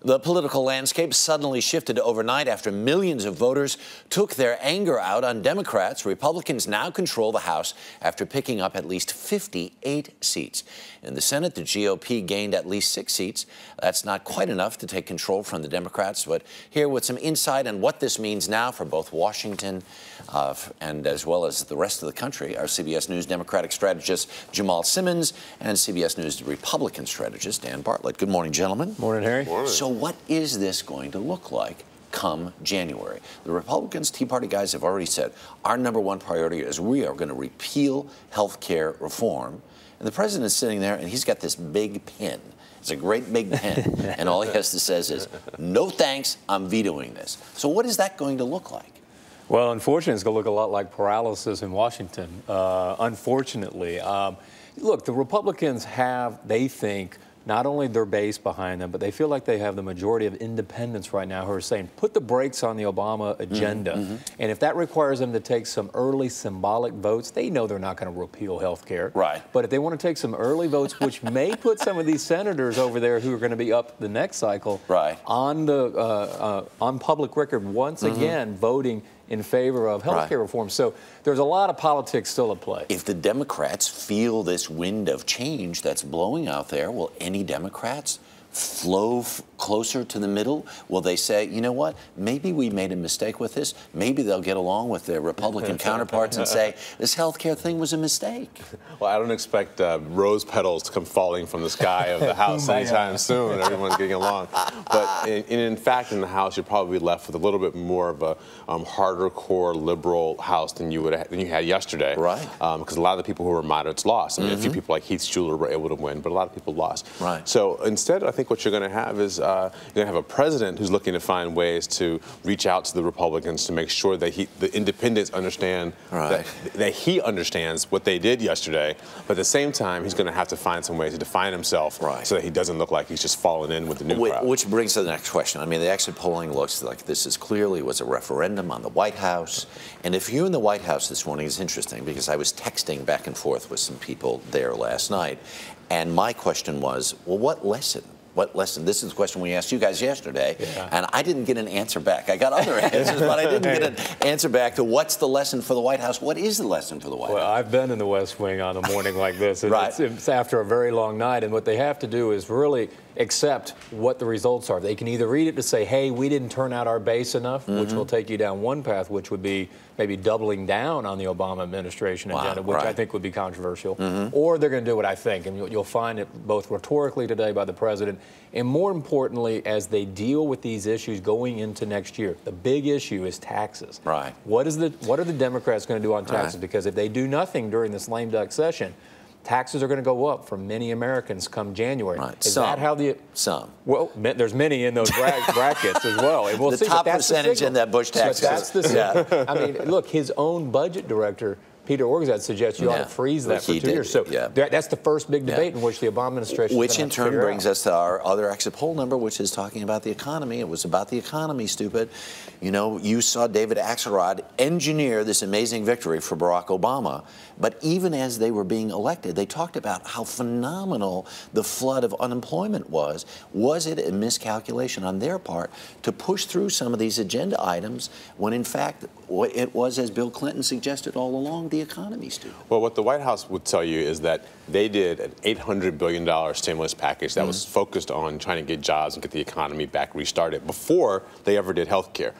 The political landscape suddenly shifted overnight after millions of voters took their anger out on Democrats. Republicans now control the House after picking up at least 58 seats. In the Senate, the GOP gained at least 6 seats. That's not quite enough to take control from the Democrats, but here with some insight on what this means now for both Washington and as well as the rest of the country, our CBS News Democratic strategist Jamal Simmons and CBS News Republican strategist Dan Bartlett. Good morning, gentlemen. Morning, Harry. Morning. So what is this going to look like come January? The Republicans, Tea Party guys have already said our #1 priority is we are going to repeal health care reform. And the president is sitting there and he's got this big pen. It's a great big pen. And all he has to say is, no thanks, I'm vetoing this. So what is that going to look like? Well, unfortunately, it's going to look a lot like paralysis in Washington, unfortunately. Look, the Republicans have, they think, not only their base behind them, but they feel like they have the majority of independents right now who are saying, put the brakes on the Obama agenda. And if that requires them to take some early symbolic votes, they know they're not going to repeal health care. Right. But if they want to take some early votes, which may put some of these senators over there who are going to be up the next cycle on the on public record once again voting in favor of health care reform. So there's a lot of politics still at play. If the Democrats feel this wind of change that's blowing out there, will any Democrats flow closer to the middle? Will they say, you know what, maybe we made a mistake with this? Maybe they'll get along with their Republican counterparts and say, this health care thing was a mistake. Well, I don't expect rose petals to come falling from the sky of the House anytime soon. Everyone's getting along. But in fact, in the House, you're probably left with a little bit more of a harder core liberal House than you had yesterday. Right. Because a lot of the people who were moderates lost. I mean, a few people like Heath Schuler were able to win, but a lot of people lost. Right. So instead, I think what you're going to have is you're going to have a president who's looking to find ways to reach out to the Republicans to make sure that the independents understand that he understands what they did yesterday, but at the same time, he's going to have to find some ways to define himself so that he doesn't look like he's just falling in with the new crowd. Which brings to the next question. I mean, the exit polling looks like this is clearly was a referendum on the White House. And if you're in the White House this morning, it's interesting because I was texting back and forth with some people there last night. And my question was, well, what lesson? What lesson? This is the question we asked you guys yesterday, and I didn't get an answer back. I got other answers, but I didn't get an answer back to what's the lesson for the White House. What is the lesson for the White House? Well, I've been in the West Wing on a morning like this. And it's after a very long night, and what they have to do is really accept what the results are. They can either read it to say, hey, we didn't turn out our base enough, which will take you down one path, which would be maybe doubling down on the Obama administration agenda, which I think would be controversial. Or they're going to do what I think, and you'll find it both rhetorically today by the president, and more importantly, as they deal with these issues going into next year. The big issue is taxes. What are the Democrats going to do on taxes? Because if they do nothing during this lame duck session, taxes are going to go up for many Americans come January. Is that how the... Some. Well, there's many in those brackets as well. And we'll the see, top percentage in that Bush tax. That's the signal. I mean, look, his own budget director, Peter Orgazad, suggests you ought to freeze that for 2 years. So that's the first big debate in which the Obama administration Which in turn brings us to our other exit poll number, which is talking about the economy. It was about the economy, stupid. You know, you saw David Axelrod engineer this amazing victory for Barack Obama. But even as they were being elected, they talked about how phenomenal the flood of unemployment was. Was it a miscalculation on their part to push through some of these agenda items when, in fact, it was, as Bill Clinton suggested all along, the economy, Stu? Well, what the White House would tell you is that they did an $800 billion stimulus package that was focused on trying to get jobs and get the economy back restarted before they ever did health care.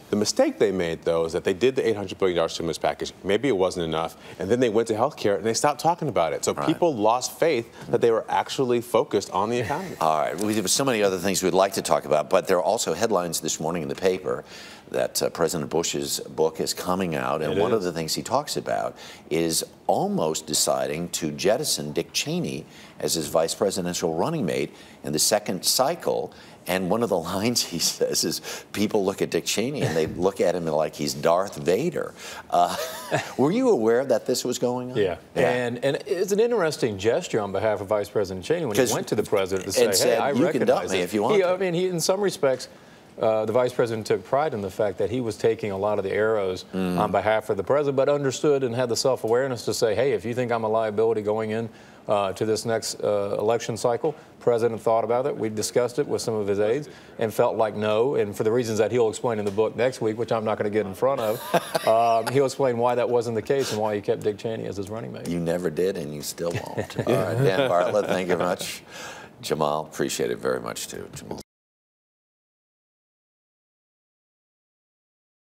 The mistake they made, though, is that they did the $800 billion stimulus package. Maybe it wasn't enough. And then they went to health care and they stopped talking about it. So people lost faith that they were actually focused on the economy. All right. We have so many other things we'd like to talk about, but there are also headlines this morning in the paper that President Bush's book is coming out, and one of the things he talks about is almost deciding to jettison Dick Cheney as his vice presidential running mate in the second cycle. And one of the lines he says is, people look at Dick Cheney and they look at him like he's Darth Vader. Were you aware that this was going on? Yeah. And it's an interesting gesture on behalf of Vice President Cheney when he went to the president to say, hey, I recognize you can dump me if you want. I mean, he, in some respects, the vice president took pride in the fact that he was taking a lot of the arrows on behalf of the president, but understood and had the self-awareness to say, hey, if you think I'm a liability going in to this next election cycle, president thought about it. We discussed it with some of his aides and felt like no, and for the reasons that he'll explain in the book next week, which I'm not going to get in front of, he'll explain why that wasn't the case and why he kept Dick Cheney as his running mate. You never did, and you still won't. All right, Dan Bartlett, thank you very much. Jamal, appreciate it very much, too. Jamal.